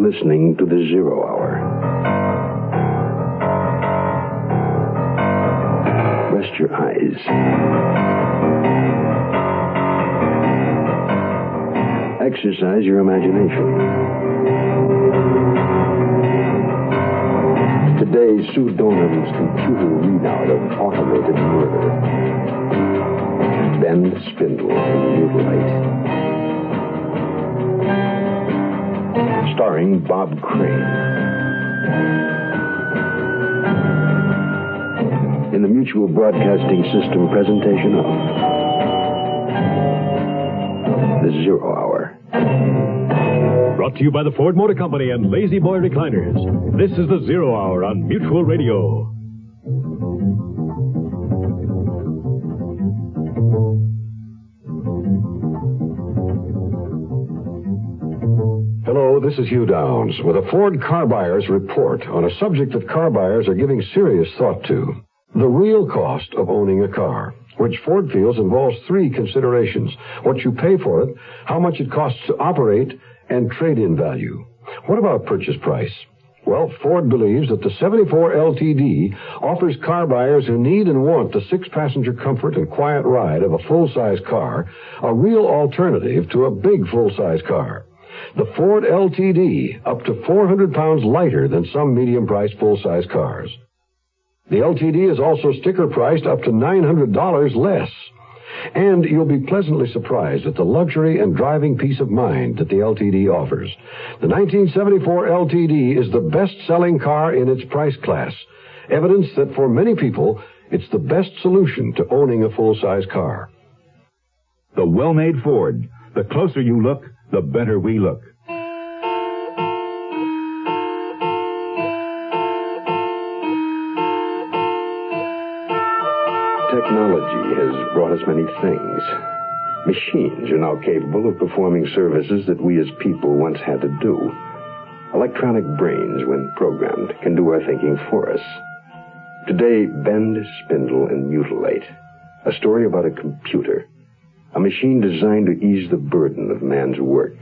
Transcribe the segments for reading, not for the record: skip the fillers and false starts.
listening to the 0 Hour. Rest your eyes. Exercise your imagination. Today's Sue Donham's computer readout of automated murder. Bend, Spindle, and Mutilate. Starring Bob Crane. In the Mutual Broadcasting System presentation of the 0 Hour. Brought to you by the Ford Motor Company and Lazy Boy Recliners. This is the 0 Hour on Mutual Radio. Hello, this is Hugh Downs with a Ford Car Buyers Report on a subject that car buyers are giving serious thought to. The real cost of owning a car, which Ford feels involves 3 considerations. What you pay for it, how much it costs to operate, and trade-in value. What about purchase price? Well, Ford believes that the 74 LTD offers car buyers who need and want the 6-passenger comfort and quiet ride of a full-size car a real alternative to a big full-size car. The Ford LTD, up to 400 pounds lighter than some medium-priced full-size cars. The LTD is also sticker-priced up to $900 less. And you'll be pleasantly surprised at the luxury and driving peace of mind that the LTD offers. The 1974 LTD is the best-selling car in its price class. Evidence that for many people, it's the best solution to owning a full-size car. The well-made Ford. The closer you look, the better we look. Technology has brought us many things. Machines are now capable of performing services that we as people once had to do. Electronic brains, when programmed, can do our thinking for us. Today, Bend, Spindle, and Mutilate. A story about a computer. A machine designed to ease the burden of man's work.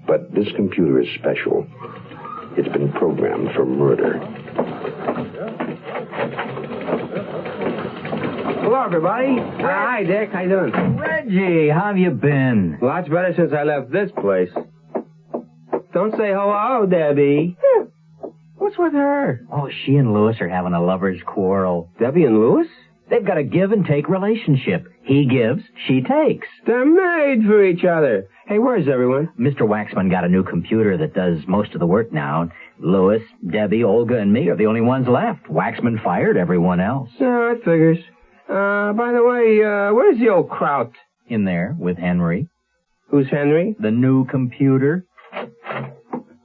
But this computer is special. It's been programmed for murder. Hello, everybody. Hi, Dick. How you doing? Reggie, how have you been? Lots better since I left this place. Don't say hello, Debbie. What's with her? Oh, she and Louis are having a lover's quarrel. Debbie and Louis? They've got a give-and-take relationship. He gives, she takes. They're made for each other. Hey, where's everyone? Mr. Waxman got a new computer that does most of the work now. Louis, Debbie, Olga, and me are the only ones left. Waxman fired everyone else. Yeah, it figures. By the way, where's the old Kraut? In there, with Henry. Who's Henry? The new computer.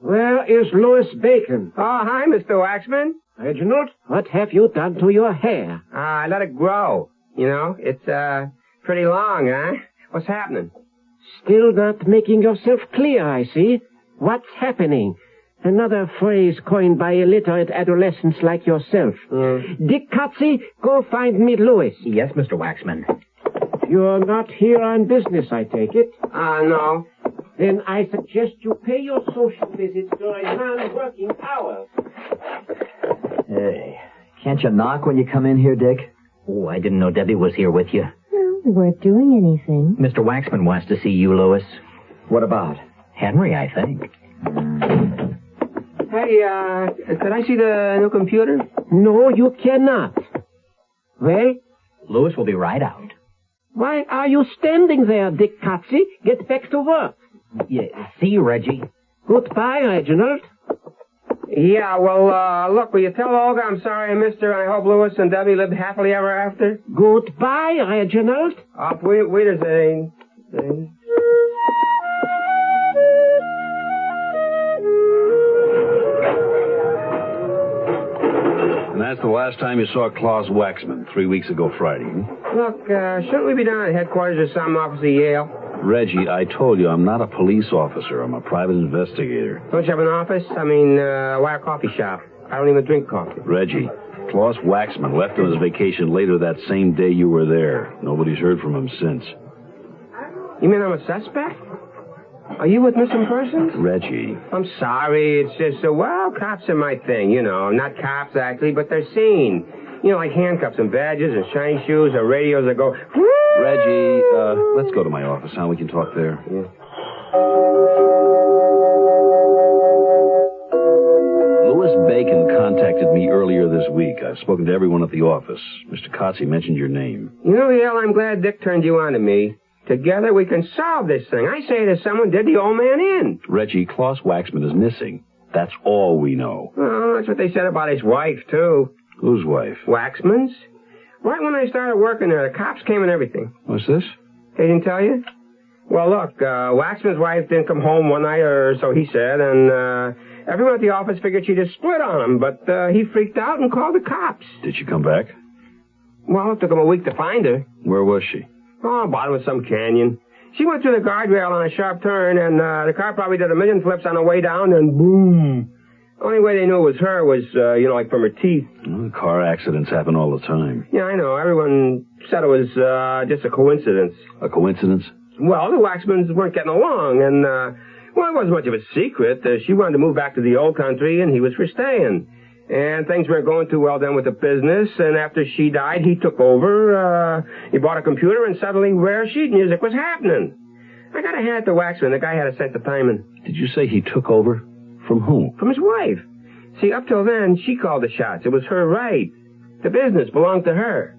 Where is Louis Bacon? Oh, hi, Mr. Waxman. Reginald, what have you done to your hair? I let it grow. You know, it's, pretty long, huh? What's happening? Still not making yourself clear, I see. What's happening? Another phrase coined by illiterate adolescents like yourself. Dick Cutzy, go find me Louis. Yes, Mr. Waxman. You're not here on business, I take it. No. Then I suggest you pay your social visits during non-working hours. Hey, can't you knock when you come in here, Dick? Oh, I didn't know Debbie was here with you. Well, we weren't doing anything. Mr. Waxman wants to see you, Louis. What about? Henry, I think. Hey, could I see the new computer? No, you cannot. Well? Louis will be right out. Why are you standing there, Dick Cutzy? Get back to work. Yeah, see you, Reggie. Goodbye, Reginald. Yeah, well, look, will you tell Olga I'm sorry I missed her, and I hope Louis and Debbie lived happily ever after? Goodbye, Reginald. Auf Wiedersehen. And that's the last time you saw Klaus Waxman, 3 weeks ago Friday. Look, shouldn't we be down at headquarters or some office of Yale? Reggie, I told you I'm not a police officer. I'm a private investigator. Don't you have an office? I mean, why a coffee shop? I don't even drink coffee. Reggie, Klaus Waxman left on his vacation later that same day you were there. Nobody's heard from him since. You mean I'm a suspect? Are you with missing persons? Reggie. I'm sorry. It's just, well, cops are my thing, you know. Not cops, actually, but they're seen. You know, like handcuffs and badges and shiny shoes or radios that go... Reggie, let's go to my office, huh? We can talk there. Yeah. Louis Bacon contacted me earlier this week. I've spoken to everyone at the office. Mr. Kotze mentioned your name. You know, Yale, I'm glad Dick turned you on to me. Together we can solve this thing. I say that someone did the old man in. Reggie, Klaus Waxman is missing. That's all we know. Well, that's what they said about his wife, too. Whose wife? Waxman's. Right when I started working there, the cops came and everything. What's this? They didn't tell you? Well, look, Waxman's wife didn't come home one night, or so he said, and everyone at the office figured she just split on him, but he freaked out and called the cops. Did she come back? Well, it took him a week to find her. Where was she? Oh, bottom of some canyon. She went through the guardrail on a sharp turn, and the car probably did a million flips on the way down, and boom. Only way they knew it was her was, like from her teeth. Well, car accidents happen all the time. Yeah, I know. Everyone said it was just a coincidence. A coincidence? Well, the Waxmans weren't getting along, and, it wasn't much of a secret. She wanted to move back to the old country, and he was for staying. And things weren't going too well then with the business, and after she died, he took over. He bought a computer, and suddenly rare sheet music was happening. I gotta hand it to Waxman. The guy had a sense of timing. Did you say he took over? From whom? From his wife. See, up till then, she called the shots. It was her right. The business belonged to her.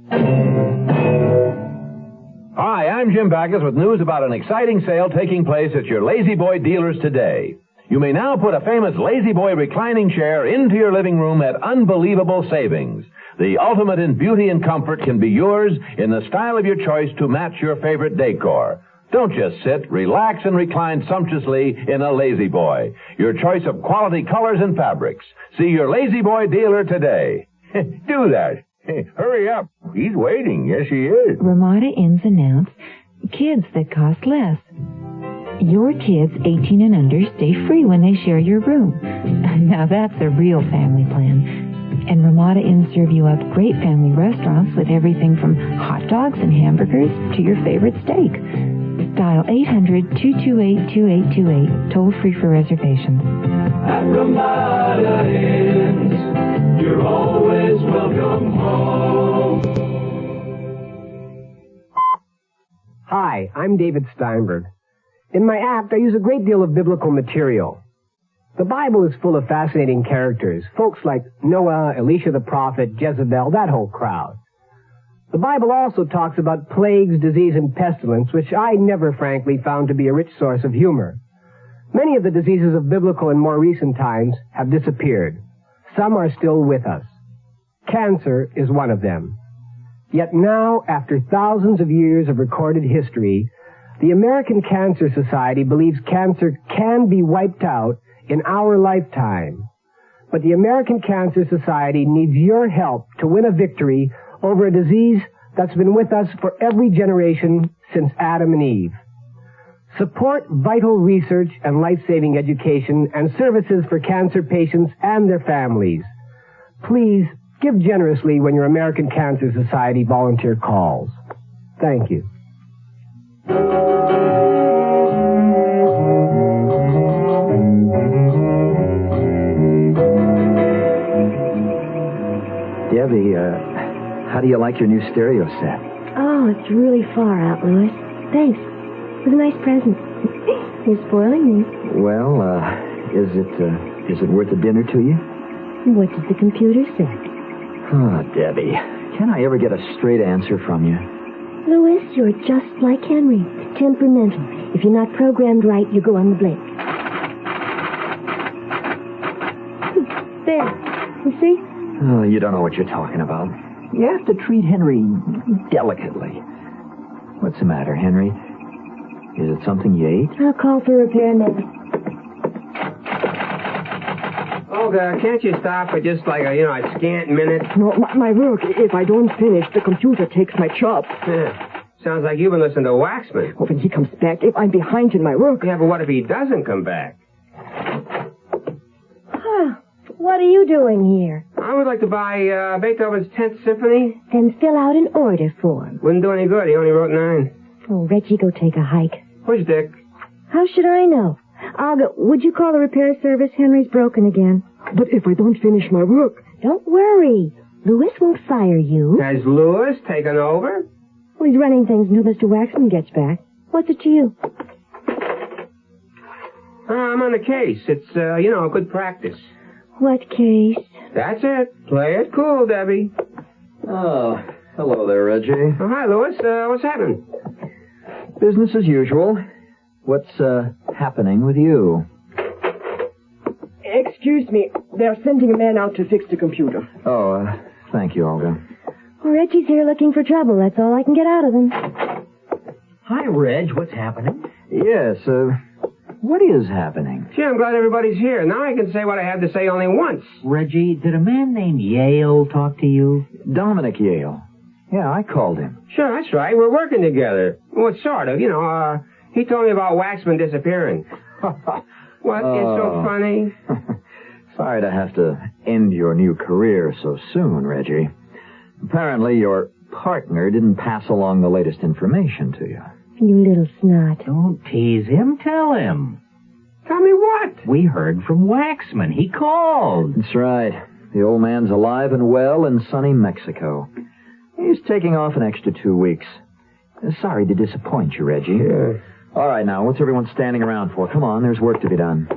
Hi, I'm Jim Backus with news about an exciting sale taking place at your Lazy Boy dealers today. You may now put a famous Lazy Boy reclining chair into your living room at unbelievable savings. The ultimate in beauty and comfort can be yours in the style of your choice to match your favorite decor. Don't just sit, relax, and recline sumptuously in a Lazy Boy. Your choice of quality colors and fabrics. See your Lazy Boy dealer today. Do that. Hurry up. He's waiting. Yes, he is. Ramada Inns announce kids that cost less. Your kids 18 and under stay free when they share your room. Now that's a real family plan. And Ramada Inns serve you up great family restaurants with everything from hot dogs and hamburgers to your favorite steak. Dial 800-228-2828, toll free for reservations. At Ramada Inns, you're always welcome home. Hi, I'm David Steinberg. In my act, I use a great deal of biblical material. The Bible is full of fascinating characters, folks like Noah, Elisha the prophet, Jezebel, that whole crowd. The Bible also talks about plagues, disease, and pestilence, which I never, frankly, found to be a rich source of humor. Many of the diseases of biblical and more recent times have disappeared. Some are still with us. Cancer is one of them. Yet now, after thousands of years of recorded history, the American Cancer Society believes cancer can be wiped out in our lifetime. But the American Cancer Society needs your help to win a victory over a disease that's been with us for every generation since Adam and Eve. Support vital research and life-saving education and services for cancer patients and their families. Please give generously when your American Cancer Society volunteer calls. Thank you. Debbie, how do you like your new stereo set? Oh, it's really far out, Louis. Thanks. It was a nice present. You're spoiling me. Well, is it worth a dinner to you? What did the computer say? Oh, Debbie, can I ever get a straight answer from you? Louis, you're just like Henry. Temperamental. If you're not programmed right, you go on the blink. There. You see? Oh, you don't know what you're talking about. You have to treat Henry delicately. What's the matter, Henry? Is it something you ate? I'll call for a repairman. Olga, can't you stop for just like a scant minute? No, my work. If I don't finish, the computer takes my job. Yeah. Sounds like you've been listening to Waxman. Oh, when he comes back, if I'm behind in my work... Yeah, but what if he doesn't come back? What are you doing here? I would like to buy Beethoven's 10th Symphony. Then fill out an order form. Wouldn't do any good. He only wrote 9. Oh, Reggie, go take a hike. Where's Dick? How should I know? I'll go. Would you call the repair service? Henry's broken again. But if I don't finish my work... Don't worry. Louis won't fire you. Has Louis taken over? Well, he's running things until Mr. Waxman gets back. What's it to you? I'm on a case. It's, good practice. What case? That's it. Play it cool, Debbie. Oh, hello there, Reggie. Oh, hi, Louis. What's happening? Business as usual. What's, happening with you? Excuse me. They're sending a man out to fix the computer. Oh, thank you, Olga. Well, Reggie's here looking for trouble. That's all I can get out of him. Hi, Reg. What's happening? Yes, what is happening? Gee, I'm glad everybody's here. Now I can say what I had to say only once. Reggie, did a man named Yale talk to you? Dominic Yale. Yeah, I called him. Sure, that's right. We're working together. Well, sort of. He told me about Waxman disappearing. What is so funny? Sorry to have to end your new career so soon, Reggie. Apparently your partner didn't pass along the latest information to you. You little snot. Don't tease him. Tell him. Tell me what? We heard from Waxman. He called. That's right. The old man's alive and well in sunny Mexico. He's taking off an extra 2 weeks. Sorry to disappoint you, Reggie. Sure. All right, now, what's everyone standing around for? Come on, there's work to be done.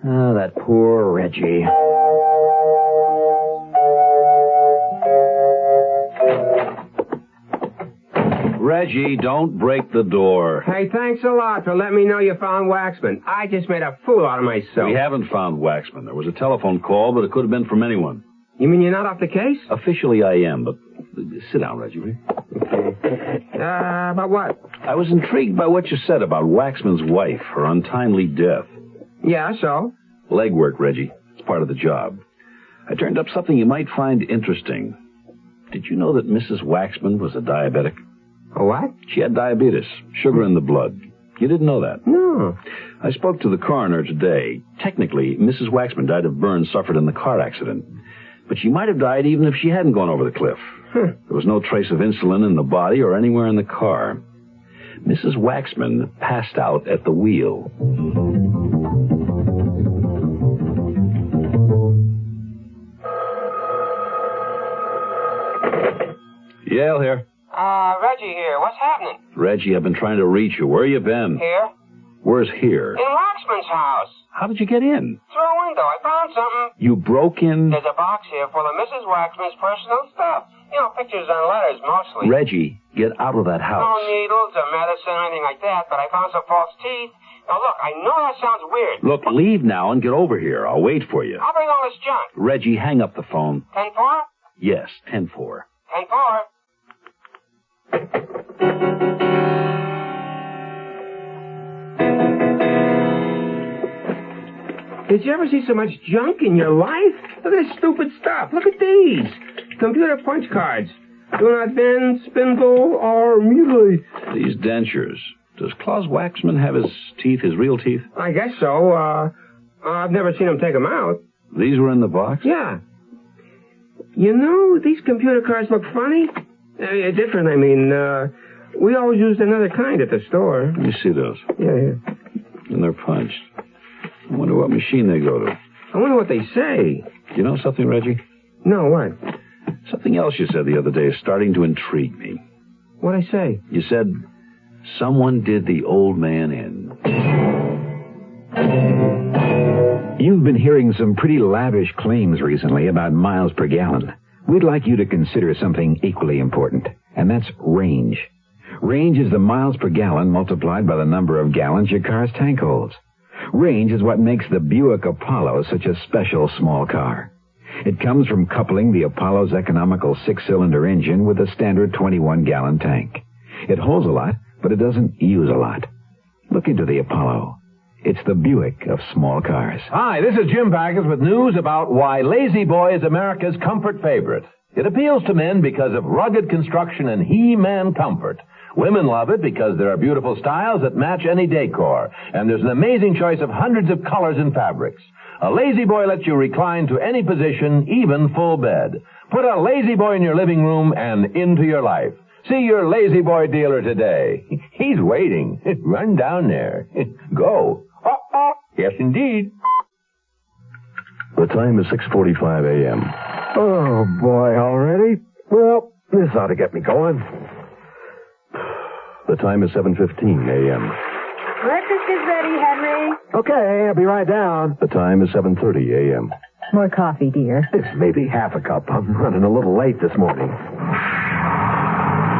Oh, that poor Reggie. Reggie, don't break the door. Hey, thanks a lot for letting me know you found Waxman. I just made a fool out of myself. We haven't found Waxman. There was a telephone call, but it could have been from anyone. You mean you're not off the case? Officially, I am, but sit down, Reggie. Okay. About what? I was intrigued by what you said about Waxman's wife, her untimely death. Yeah, so? Legwork, Reggie. It's part of the job. I turned up something you might find interesting. Did you know that Mrs. Waxman was a diabetic? A what? She had diabetes, sugar in the blood. You didn't know that? No. I spoke to the coroner today. Technically, Mrs. Waxman died of burns suffered in the car accident. But she might have died even if she hadn't gone over the cliff. There was no trace of insulin in the body or anywhere in the car. Mrs. Waxman passed out at the wheel. Yale here. Reggie here. What's happening? Reggie, I've been trying to reach you. Where you been? Here. Where's here? In Waxman's house. How did you get in? Through a window. I found something. You broke in? There's a box here full of Mrs. Waxman's personal stuff. Pictures and letters, mostly. Reggie, get out of that house. No needles or medicine or anything like that, but I found some false teeth. Now, look, I know that sounds weird. Look, leave now and get over here. I'll wait for you. I'll bring all this junk. Reggie, hang up the phone. 10-4? Yes, 10-4. 10-4. Did you ever see so much junk in your life? Look at this stupid stuff. Look at these. Computer punch cards. Do not bend, spindle, or mutilate. These dentures. Does Klaus Waxman have his teeth, his real teeth? I guess so. I've never seen him take them out. These were in the box? Yeah. These computer cards look funny. Different, I mean. We always used another kind at the store. Let me see those. Yeah. And they're punched. I wonder what machine they go to. I wonder what they say. You know something, Reggie? No, what? Something else you said the other day is starting to intrigue me. What'd I say? You said, someone did the old man in. You've been hearing some pretty lavish claims recently about miles per gallon. We'd like you to consider something equally important, and that's range. Range is the miles per gallon multiplied by the number of gallons your car's tank holds. Range is what makes the Buick Apollo such a special small car. It comes from coupling the Apollo's economical 6-cylinder engine with a standard 21-gallon tank. It holds a lot, but it doesn't use a lot. Look into the Apollo. It's the Buick of small cars. Hi, this is Jim Backus with news about why Lazy Boy is America's comfort favorite. It appeals to men because of rugged construction and He-Man comfort. Women love it because there are beautiful styles that match any decor, and there's an amazing choice of hundreds of colors and fabrics. A Lazy Boy lets you recline to any position, even full bed. Put a Lazy Boy in your living room and into your life. See your lazy boy dealer today. He's waiting. Run down there. Go. Yes, indeed. The time is 6:45 a.m. Oh, boy, already? Well, this ought to get me going. The time is 7:15 a.m. Breakfast is ready, Henry. Okay, I'll be right down. The time is 7:30 a.m. More coffee, dear. It's maybe half a cup. I'm running a little late this morning.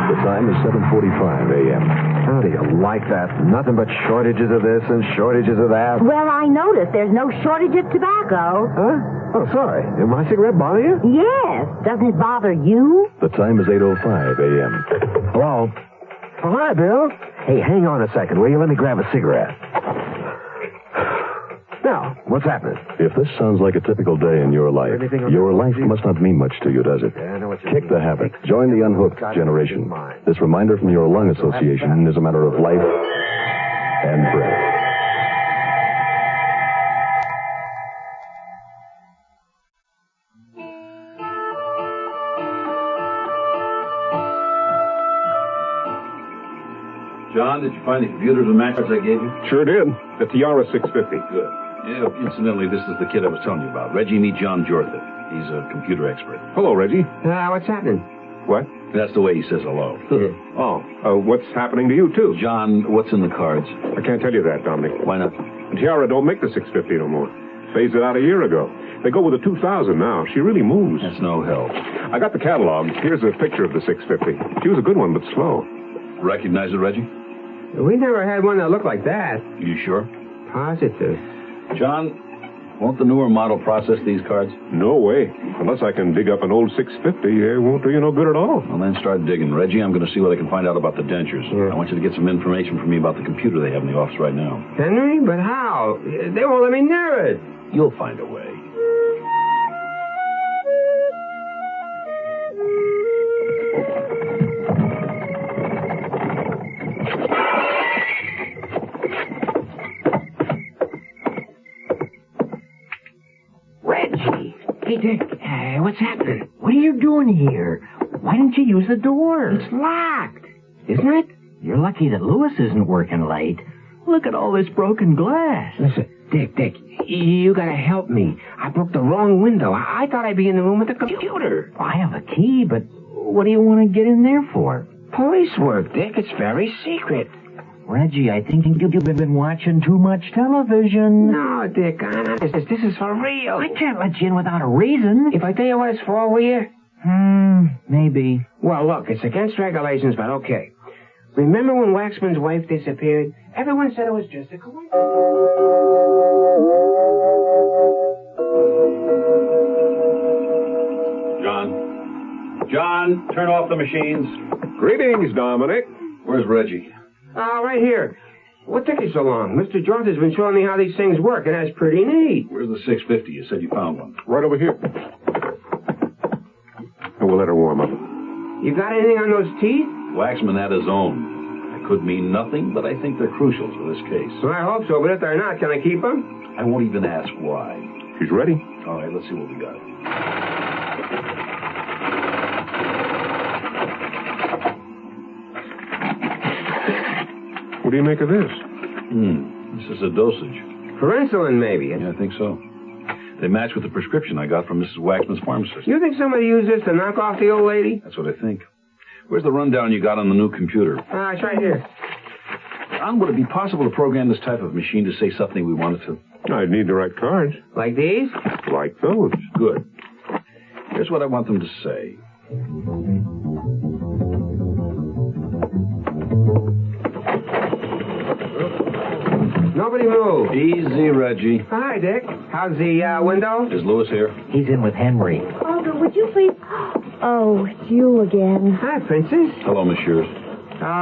The time is 7:45 a.m. How do you like that? Nothing but shortages of this and shortages of that. Well, I noticed there's no shortage of tobacco. Huh? Oh, sorry. Did my cigarette bother you? Yes. Doesn't it bother you? The time is 8:05 a.m. Hello? Oh, hi, Bill. Hey, hang on a second, will you? Let me grab a cigarette. Now, what's happening? If this sounds like a typical day in your life must not mean much to you, does it? Kick the habit. Join the unhooked generation. This reminder from your lung association is a matter of life and breath. John, did you find the computers and matches I gave you? Sure did. The Tiara 650. Good. Yeah, incidentally, this is the kid I was telling you about. Reggie, meet John Jortha. He's a computer expert. Hello, Reggie. What's happening? What? That's the way he says hello. What's happening to you, too? John, what's in the cards? I can't tell you that, Dominic. Why not? The Tiara don't make the 650 no more. Phased it out a year ago. They go with the 2000 now. She really moves. That's no help. I got the catalog. Here's a picture of the 650. She was a good one, but slow. Recognize it, Reggie? We never had one that looked like that. You sure? Positive. John, won't the newer model process these cards? No way. Unless I can dig up an old 650, it won't do you no good at all. Well, then start digging. Reggie, I'm going to see what I can find out about the dentures. Yeah. I want you to get some information from me about the computer they have in the office right now. Henry? But how? They won't let me near it. You'll find a way. Hey, Dick, what's happening? What are you doing here? Why didn't you use the door? It's locked, isn't it? You're lucky that Lewis isn't working late. Look at all this broken glass. Listen, Dick, you gotta help me. I broke the wrong window. I thought I'd be in the room with the computer. I have a key, but what do you want to get in there for? Police work, Dick. It's very secret. Reggie, I think you've been watching too much television. No, Dick, this is for real. I can't let you in without a reason. If I tell you what it's for, will you? Maybe. Well, look, it's against regulations, but okay. Remember when Waxman's wife disappeared? Everyone said it was just a coincidence. John, turn off the machines. Greetings, Dominic. Where's Reggie? Right here. What took you so long? Mr. Jortha's been showing me how these things work, and that's pretty neat. Where's the 650? You said you found one. Right over here. And we'll let her warm up. You got anything on those teeth? Waxman had his own. It could mean nothing, but I think they're crucial for this case. Well, I hope so, but if they're not, can I keep them? I won't even ask why. She's ready. All right, let's see what we got. What do you make of this? This is a dosage. For insulin, maybe. Yeah, I think so. They match with the prescription I got from Mrs. Waxman's pharmacist. You think somebody used this to knock off the old lady? That's what I think. Where's the rundown you got on the new computer? It's right here. John, would it be possible to program this type of machine to say something we wanted to? I'd need the right cards. Like these? Like those. Good. Here's what I want them to say. Nobody move. Easy, Reggie. Hi, Dick. How's the window? Is Lewis here? He's in with Henry. Olga, would you please... Oh, it's you again. Hi, Princess. Hello, Messieurs.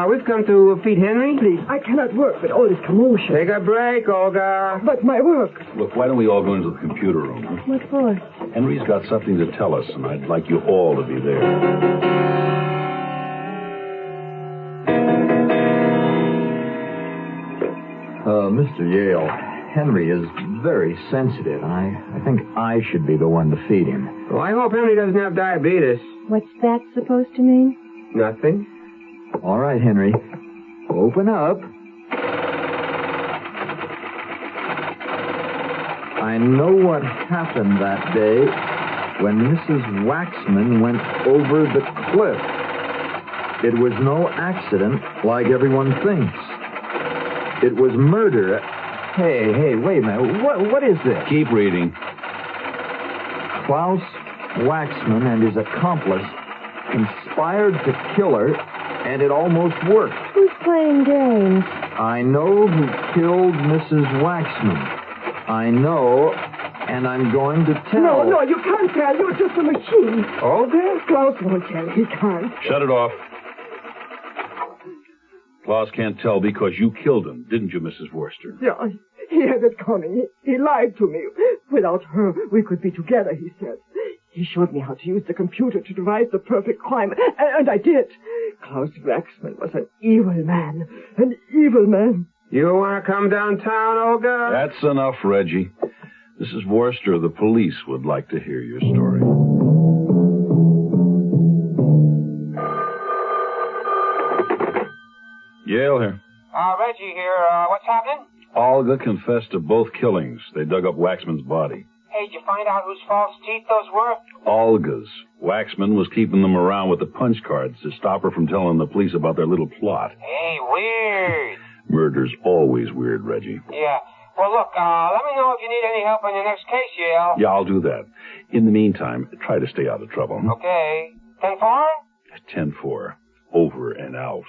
We've come to feed Henry. Please, I cannot work with all this commotion. Take a break, Olga. But my work. Look, why don't we all go into the computer room? Huh? What for? Henry's got something to tell us, and I'd like you all to be there. Mr. Yale, Henry is very sensitive, and I think I should be the one to feed him. Well, I hope Henry doesn't have diabetes. What's that supposed to mean? Nothing. All right, Henry. Open up. I know what happened that day when Mrs. Waxman went over the cliff. It was no accident like everyone thinks. It was murder. Hey, wait a minute. What is this? Keep reading. Klaus Waxman and his accomplice conspired to kill her, and it almost worked. Who's playing games? I know who killed Mrs. Waxman. I know, and I'm going to tell. No, you can't tell. You're just a machine. Olga? Klaus won't tell. He can't. Shut it off. Klaus can't tell because you killed him, didn't you, Mrs. Worcester? Yeah, he had it coming. He lied to me. Without her, we could be together, he said. He showed me how to use the computer to devise the perfect crime, and I did. Klaus Waxman was an evil man. An evil man. You want to come downtown, Olga? That's enough, Reggie. Mrs. Worcester, the police would like to hear your story. Yale here. Reggie here. What's happening? Olga confessed to both killings. They dug up Waxman's body. Hey, did you find out whose false teeth those were? Olga's. Waxman was keeping them around with the punch cards to stop her from telling the police about their little plot. Hey, weird. Murder's always weird, Reggie. Yeah. Well, look, let me know if you need any help on your next case, Yale. Yeah, I'll do that. In the meantime, try to stay out of trouble. Okay. 10-4? 10-4. Over and out.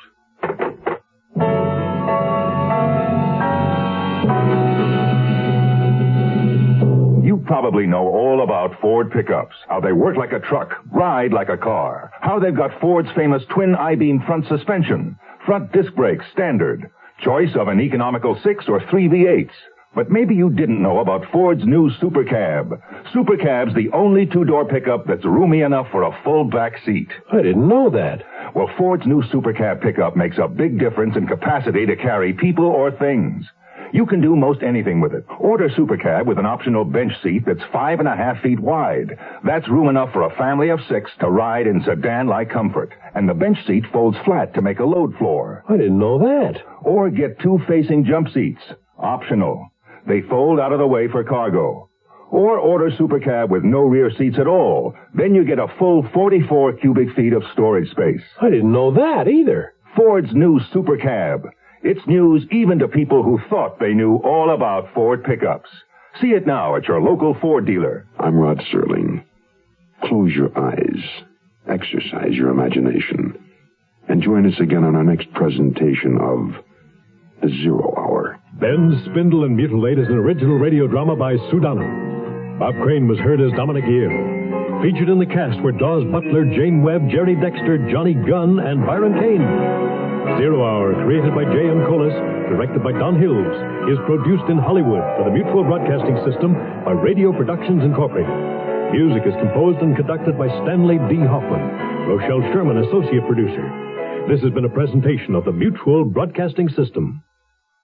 You probably know all about Ford pickups, how they work like a truck, ride like a car, how they've got Ford's famous twin I-beam front suspension, front disc brakes standard, choice of an economical 6 or 3 V8s. But maybe you didn't know about Ford's new Super Cab. Super Cab's the only two-door pickup that's roomy enough for a full back seat. I didn't know that. Well, Ford's new Super Cab pickup makes a big difference in capacity to carry people or things. You can do most anything with it. Order Super Cab with an optional bench seat that's 5.5 feet wide. That's room enough for a family of 6 to ride in sedan-like comfort. And the bench seat folds flat to make a load floor. I didn't know that. Or get 2 facing jump seats. Optional. They fold out of the way for cargo. Or order Super Cab with no rear seats at all. Then you get a full 44 cubic feet of storage space. I didn't know that either. Ford's new Super Cab. It's news even to people who thought they knew all about Ford pickups. See it now at your local Ford dealer. I'm Rod Serling. Close your eyes. Exercise your imagination. And join us again on our next presentation of The Zero Hour. Ben, Spindle, and Mutilate is an original radio drama by Sue Donham. Bob Crane was heard as Dominic Yale. Featured in the cast were Dawes Butler, Jane Webb, Jerry Dexter, Johnny Gunn, and Byron Kane. Zero Hour, created by J.M. Kholos, directed by Don Hills, is produced in Hollywood for the Mutual Broadcasting System by Radio Productions Incorporated. Music is composed and conducted by Stanley D. Hoffman. Rochelle Sherman, associate producer. This has been a presentation of the Mutual Broadcasting System.